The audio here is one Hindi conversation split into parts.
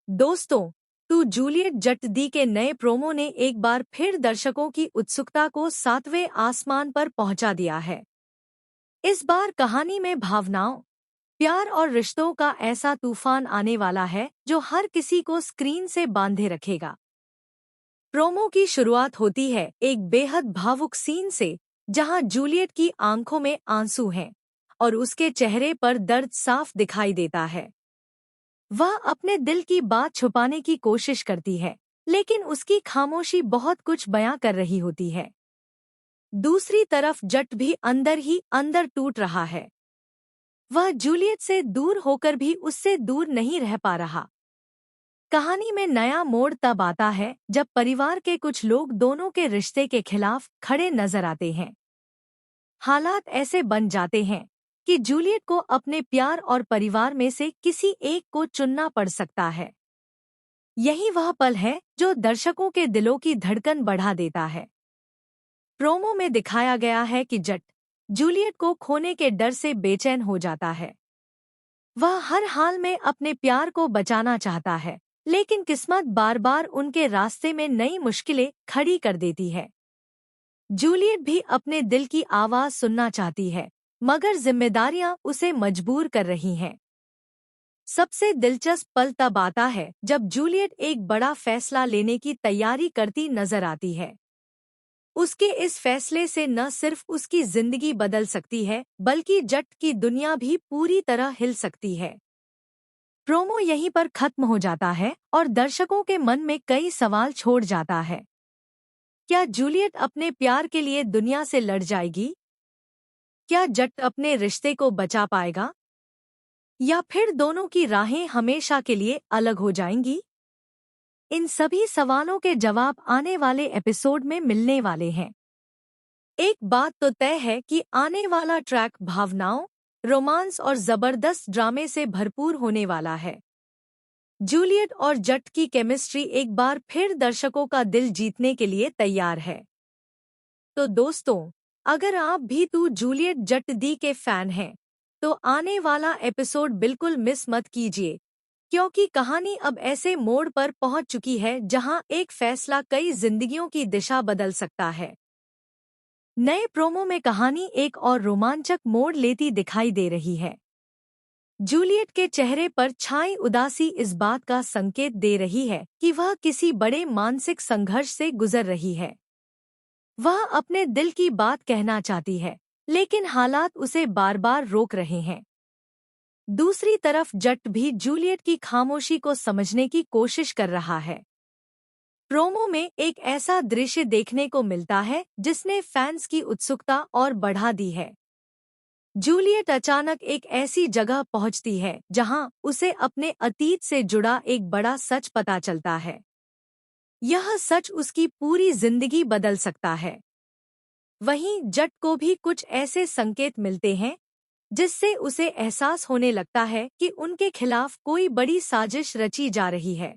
दोस्तों, तू जूलियट जट दी के नए प्रोमो ने एक बार फिर दर्शकों की उत्सुकता को सातवें आसमान पर पहुंचा दिया है। इस बार कहानी में भावनाओं, प्यार और रिश्तों का ऐसा तूफान आने वाला है जो हर किसी को स्क्रीन से बांधे रखेगा। प्रोमो की शुरुआत होती है एक बेहद भावुक सीन से, जहां जूलियट की आंखों में आंसू हैं और उसके चेहरे पर दर्द साफ दिखाई देता है। वह अपने दिल की बात छुपाने की कोशिश करती है, लेकिन उसकी खामोशी बहुत कुछ बयां कर रही होती है। दूसरी तरफ जट भी अंदर ही अंदर टूट रहा है। वह जूलियट से दूर होकर भी उससे दूर नहीं रह पा रहा। कहानी में नया मोड़ तब आता है जब परिवार के कुछ लोग दोनों के रिश्ते के खिलाफ खड़े नजर आते हैं। हालात ऐसे बन जाते हैं कि जूलियट को अपने प्यार और परिवार में से किसी एक को चुनना पड़ सकता है। यही वह पल है जो दर्शकों के दिलों की धड़कन बढ़ा देता है। प्रोमो में दिखाया गया है कि जट जूलियट को खोने के डर से बेचैन हो जाता है। वह हर हाल में अपने प्यार को बचाना चाहता है, लेकिन किस्मत बार बार उनके रास्ते में नई मुश्किलें खड़ी कर देती है। जूलियट भी अपने दिल की आवाज सुनना चाहती है, मगर जिम्मेदारियां उसे मजबूर कर रही हैं। सबसे दिलचस्प पल तब आता है जब जूलियट एक बड़ा फैसला लेने की तैयारी करती नजर आती है। उसके इस फैसले से न सिर्फ उसकी जिंदगी बदल सकती है, बल्कि जट की दुनिया भी पूरी तरह हिल सकती है। प्रोमो यहीं पर खत्म हो जाता है और दर्शकों के मन में कई सवाल छोड़ जाता है। क्या जूलियट अपने प्यार के लिए दुनिया से लड़ जाएगी? क्या जट अपने रिश्ते को बचा पाएगा? या फिर दोनों की राहें हमेशा के लिए अलग हो जाएंगी? इन सभी सवालों के जवाब आने वाले एपिसोड में मिलने वाले हैं। एक बात तो तय है कि आने वाला ट्रैक भावनाओं, रोमांस और जबरदस्त ड्रामे से भरपूर होने वाला है। जूलियट और जट की केमिस्ट्री एक बार फिर दर्शकों का दिल जीतने के लिए तैयार है। तो दोस्तों, अगर आप भी तू जूलियट जट दी के फैन हैं, तो आने वाला एपिसोड बिल्कुल मिस मत कीजिए, क्योंकि कहानी अब ऐसे मोड़ पर पहुंच चुकी है जहां एक फैसला कई जिंदगियों की दिशा बदल सकता है। नए प्रोमो में कहानी एक और रोमांचक मोड़ लेती दिखाई दे रही है। जूलियट के चेहरे पर छाई उदासी इस बात का संकेत दे रही है कि वह किसी बड़े मानसिक संघर्ष से गुजर रही है। वह अपने दिल की बात कहना चाहती है, लेकिन हालात उसे बार बार रोक रहे हैं। दूसरी तरफ जट भी जूलियट की खामोशी को समझने की कोशिश कर रहा है। प्रोमो में एक ऐसा दृश्य देखने को मिलता है जिसने फैंस की उत्सुकता और बढ़ा दी है। जूलियट अचानक एक ऐसी जगह पहुंचती है जहां उसे अपने अतीत से जुड़ा एक बड़ा सच पता चलता है। यह सच उसकी पूरी जिंदगी बदल सकता है। वहीं जट को भी कुछ ऐसे संकेत मिलते हैं जिससे उसे एहसास होने लगता है कि उनके खिलाफ कोई बड़ी साजिश रची जा रही है।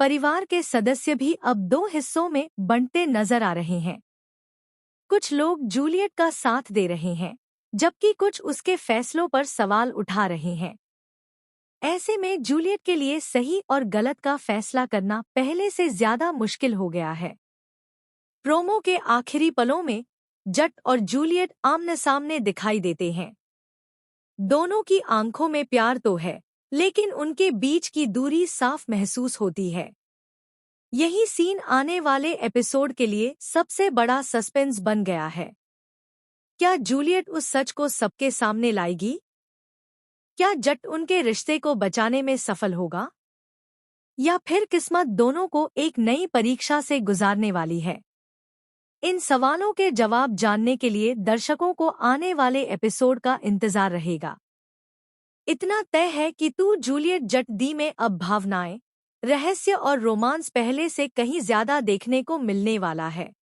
परिवार के सदस्य भी अब दो हिस्सों में बंटते नजर आ रहे हैं। कुछ लोग जूलियट का साथ दे रहे हैं, जबकि कुछ उसके फैसलों पर सवाल उठा रहे हैं। ऐसे में जूलियट के लिए सही और गलत का फैसला करना पहले से ज्यादा मुश्किल हो गया है। प्रोमो के आखिरी पलों में जट और जूलियट आमने सामने दिखाई देते हैं। दोनों की आंखों में प्यार तो है, लेकिन उनके बीच की दूरी साफ महसूस होती है। यही सीन आने वाले एपिसोड के लिए सबसे बड़ा सस्पेंस बन गया है। क्या जूलियट उस सच को सबके सामने लाएगी? क्या जट उनके रिश्ते को बचाने में सफल होगा? या फिर किस्मत दोनों को एक नई परीक्षा से गुजारने वाली है? इन सवालों के जवाब जानने के लिए दर्शकों को आने वाले एपिसोड का इंतजार रहेगा। इतना तय है कि तू जूलियट जट दी में अब भावनाएं, रहस्य और रोमांस पहले से कहीं ज्यादा देखने को मिलने वाला है।